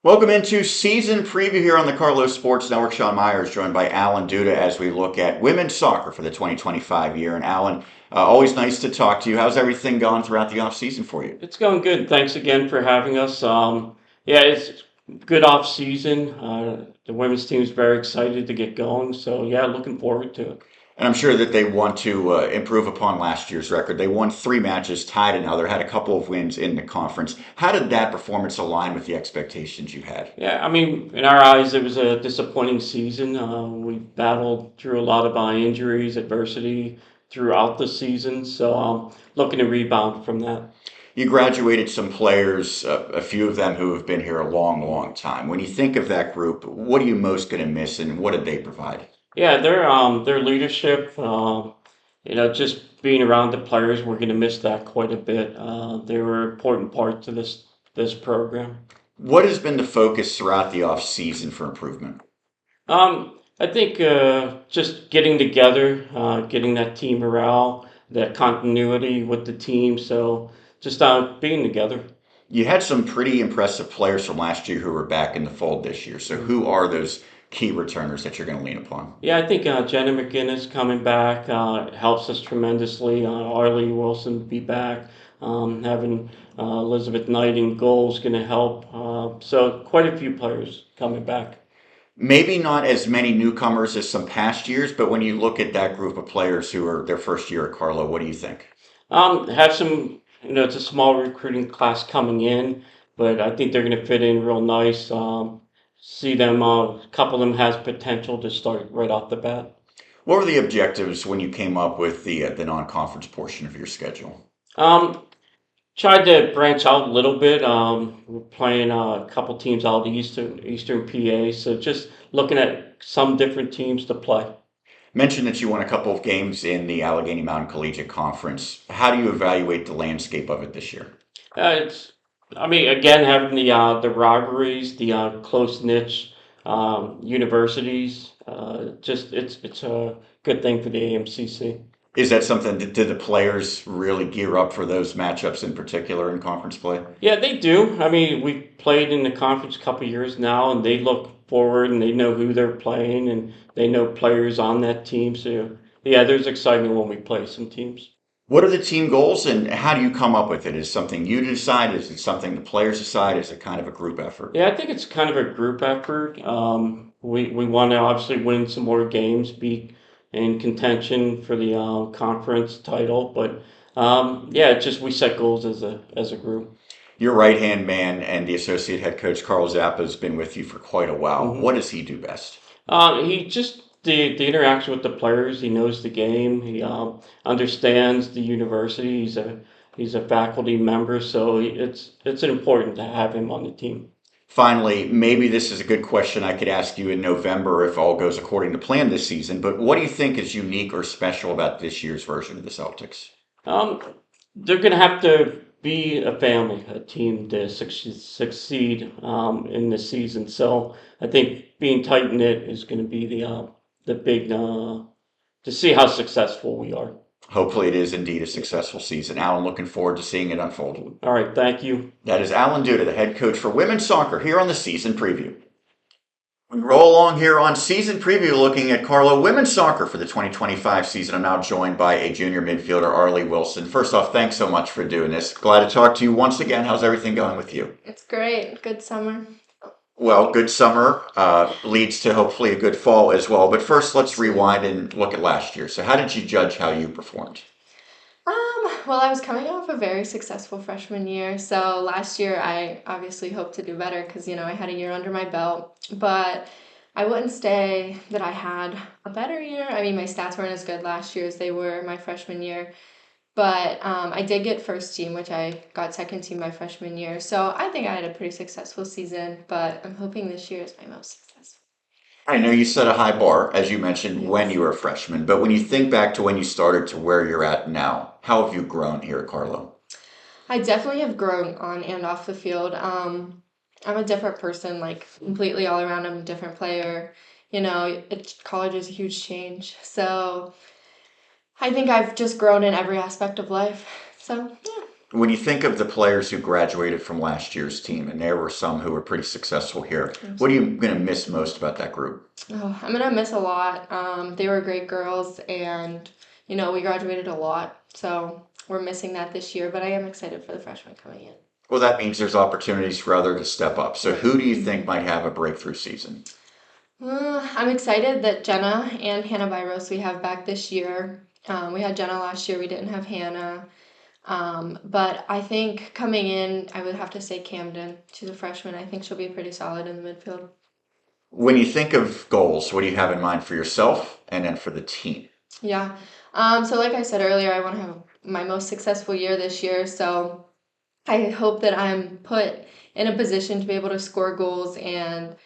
Welcome into season preview here on the Carlow Sports Network. Sean Meyers joined by Allen Duda as we look at women's soccer for the 2025 year. And Allen, always nice to talk to you. How's everything gone throughout the off season for you? It's going good. Thanks again for having us. Yeah, it's good off season. The women's team is very excited to get going. So yeah, looking forward to it. And I'm sure that they want to improve upon last year's record. They won 3 matches, tied another, had a couple of wins in the conference. How did that performance align with the expectations you had? Yeah, I mean, in our eyes, it was a disappointing season. We battled through a lot of injuries, adversity throughout the season. So looking to rebound from that. You graduated some players, a few of them who have been here a long, long time. When you think of that group, what are you most going to miss and what did they provide? Yeah, their leadership, just being around the players, we're going to miss that quite a bit. They were an important part to this program. What has been the focus throughout the off season for improvement? I think just getting together, getting that team morale, that continuity with the team. So just being together. You had some pretty impressive players from last year who are back in the fold this year. So who are those key returners that you're going to lean upon? Yeah, I think Jenna McGuinness coming back helps us tremendously. Arley Wilson be back. Having Elizabeth Knight in goal is going to help. So quite a few players coming back. Maybe not as many newcomers as some past years, but when you look at that group of players who are their first year at Carlow, what do you think? Have some, it's a small recruiting class coming in, but I think they're going to fit in real nice. See them, a couple of them has potential to start right off the bat. What were the objectives when you came up with the non-conference portion of your schedule? Um, Tried to branch out a little bit. We're playing a couple teams out Eastern PA, so just looking at some different teams to play. Mentioned that you won a couple of games in the Allegheny Mountain Collegiate Conference. How do you evaluate the landscape of it this year? It's, I mean, again, having the rivalries, the close niche universities, just it's a good thing for the AMCC. Is that something that did the players really gear up for those matchups in particular in conference play? Yeah, they do. I mean, we played in the conference a couple years now, and they look forward and they know who they're playing and they know players on that team. So yeah, there's excitement when we play some teams. What are the team goals and how do you come up with it? Is it something you decide? Is it something the players decide? Is it kind of a group effort? Yeah, I think it's kind of a group effort. We want to obviously win some more games, be in contention for the conference title, but yeah, it's just we set goals as a group. Your right hand man and the associate head coach, Carl Zappa, has been with you for quite a while. hmm What does he do best? He just the interaction with the players. He knows the game. He understands the university. He's a faculty member, so it's important to have him on the team. Finally, maybe this is a good question I could ask you in November if all goes according to plan this season, but what do you think is unique or special about this year's version of the Celtics? Um, they're going to have to be a family, a team to succeed in this season. So I think being tight knit is going to be the big to see how successful we are. Hopefully, it is indeed a successful season. Alan, looking forward to seeing it unfold. All right, thank you. That is Allen Duda, the head coach for women's soccer, here on the season preview. We roll along here on season preview looking at Carlow women's soccer for the 2025 season. I'm now joined by a junior midfielder, Arley Wilson. First off, thanks so much for doing this. Glad to talk to you once again. How's everything going with you? It's great. Good summer. Well, good summer leads to hopefully a good fall as well. But first, let's rewind and look at last year. So, how did you judge how you performed? Well, I was coming off a very successful freshman year. So last year I obviously hoped to do better because, I had a year under my belt. But I wouldn't say that I had a better year. I mean, my stats weren't as good last year as they were my freshman year. But I did get first team, which I got second team my freshman year. So I think I had a pretty successful season, but I'm hoping this year is my most successful. I know you set a high bar, as you mentioned, when Yes. you were a freshman, but when you think back to when you started to where you're at now, how have you grown here at Carlow? I definitely have grown on and off the field. I'm a different person, like completely all around. I'm a different player. College is a huge change. So I think I've just grown in every aspect of life. So, yeah. When you think of the players who graduated from last year's team, and there were some who were pretty successful here, what are you going to miss most about that group? Oh, I'm gonna miss a lot. They were great girls, and we graduated a lot, so we're missing that this year. But I am excited for the freshmen coming in. Well, that means there's opportunities for others to step up. So, who do you think Mhm. might have a breakthrough season? I'm excited that Jenna and Hannah Byros we have back this year. We had Jenna last year. We didn't have Hannah. But I think coming in, I would have to say Camden. She's a freshman. I think she'll be pretty solid in the midfield. When you think of goals, what do you have in mind for yourself and then for the team? Yeah. So like I said earlier, I want to have my most successful year this year. So I hope that I'm put in a position to be able to score goals and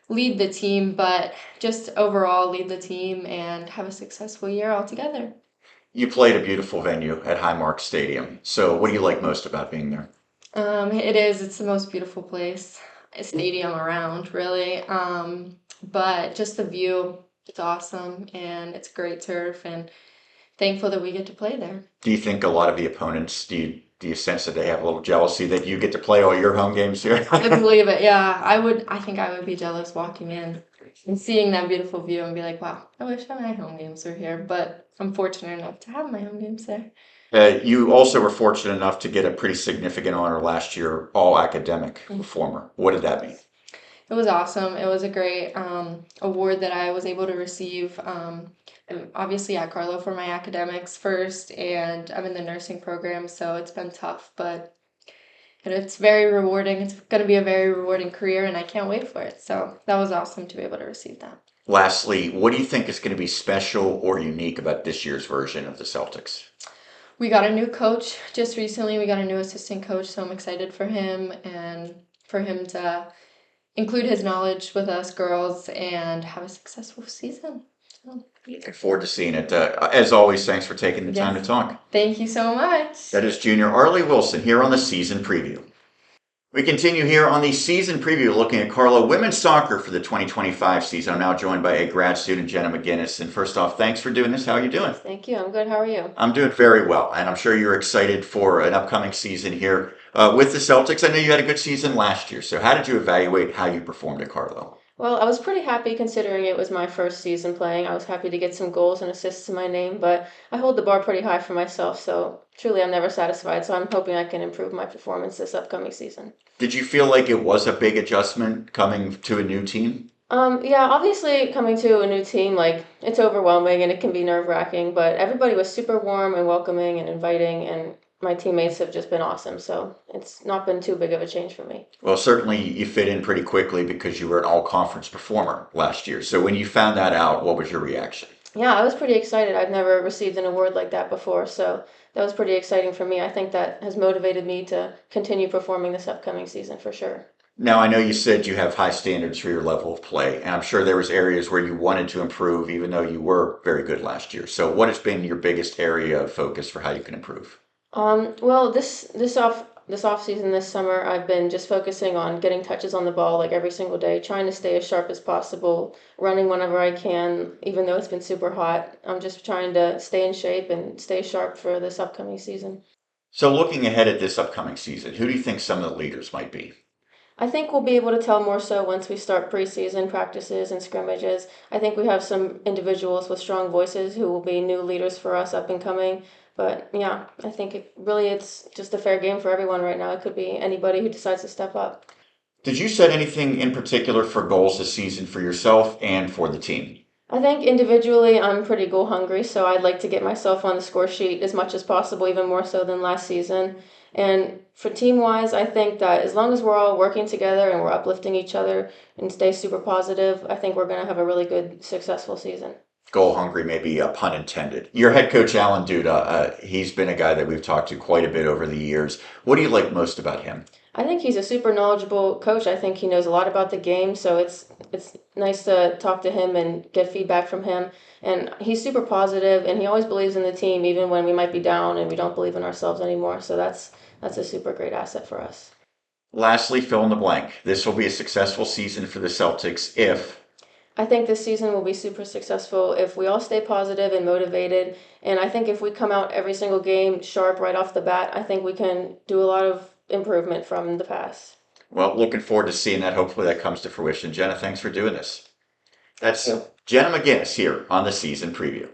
lead the team, but just overall lead the team and have a successful year altogether. You played a beautiful venue at Highmark Stadium. So, what do you like most about being there? It's the most beautiful place, stadium around, really. But just the view, it's awesome and it's great turf and thankful that we get to play there. Do you think a lot of the opponents, do you sense that they have a little jealousy that you get to play all your home games here? I believe it, yeah. I think I would be jealous walking in and seeing that beautiful view and be like, wow, I wish my home games were here. But I'm fortunate enough to have my home games there. You also were fortunate enough to get a pretty significant honor last year, all academic performer. What did that mean? It was awesome. It was a great award that I was able to receive. I'm obviously at Carlow for my academics first, and I'm in the nursing program, so it's been tough, but it's very rewarding. It's going to be a very rewarding career, and I can't wait for it. So that was awesome to be able to receive that. Lastly, what do you think is going to be special or unique about this year's version of the Celtics? We got a new coach just recently. We got a new assistant coach, so I'm excited for him and for him to include his knowledge with us girls and have a successful season. So, Looking forward to seeing it. As always, thanks for taking the time to yes. talk. Thank you so much. That is junior Arley Wilson here on the season preview. We continue here on the season preview looking at Carlow women's soccer for the 2025 season. I'm now joined by a grad student, Jenna McGuinness. And first off, thanks for doing this. How are you doing? Thank you. I'm good. How are you? I'm doing very well, and I'm sure you're excited for an upcoming season here with the Celtics. I know you had a good season last year, so how did you evaluate how you performed at Carlow? Well, I was pretty happy considering it was my first season playing. I was happy to get some goals and assists to my name, but I hold the bar pretty high for myself, so truly I'm never satisfied. So I'm hoping I can improve my performance this upcoming season. Did you feel like it was a big adjustment coming to a new team? Yeah, obviously coming to a new team, like it's overwhelming and it can be nerve-wracking, but everybody was super warm and welcoming and inviting, and my teammates have just been awesome, so it's not been too big of a change for me. Well, certainly you fit in pretty quickly because you were an all-conference performer last year. So when you found that out, what was your reaction? Yeah, I was pretty excited. I've never received an award like that before, so that was pretty exciting for me. I think that has motivated me to continue performing this upcoming season for sure. Now, I know you said you have high standards for your level of play, and I'm sure there was areas where you wanted to improve even though you were very good last year. So what has been your biggest area of focus for how you can improve? Well, this off season this summer, I've been just focusing on getting touches on the ball like every single day, trying to stay as sharp as possible, running whenever I can, even though it's been super hot. I'm just trying to stay in shape and stay sharp for this upcoming season. So looking ahead at this upcoming season, who do you think some of the leaders might be? I think we'll be able to tell more so once we start preseason practices and scrimmages. I think we have some individuals with strong voices who will be new leaders for us up and coming. But yeah, I think it's just a fair game for everyone right now. It could be anybody who decides to step up. Did you set anything in particular for goals this season for yourself and for the team? I think individually I'm pretty goal hungry, so I'd like to get myself on the score sheet as much as possible, even more so than last season. And for team wise, I think that as long as we're all working together and we're uplifting each other and stay super positive, I think we're going to have a really good, successful season. Goal hungry, maybe a pun intended. Your head coach, Allen Duda, he's been a guy that we've talked to quite a bit over the years. What do you like most about him? I think he's a super knowledgeable coach. I think he knows a lot about the game, so it's nice to talk to him and get feedback from him. And he's super positive, and he always believes in the team, even when we might be down and we don't believe in ourselves anymore. So that's a super great asset for us. Lastly, fill in the blank. This will be a successful season for the Celtics if I think this season will be super successful if we all stay positive and motivated. And I think if we come out every single game sharp right off the bat, I think we can do a lot of improvement from the past. Well, looking forward to seeing that. Hopefully that comes to fruition. Jenna, thanks for doing this. That's Jenna McGuinness here on the season preview.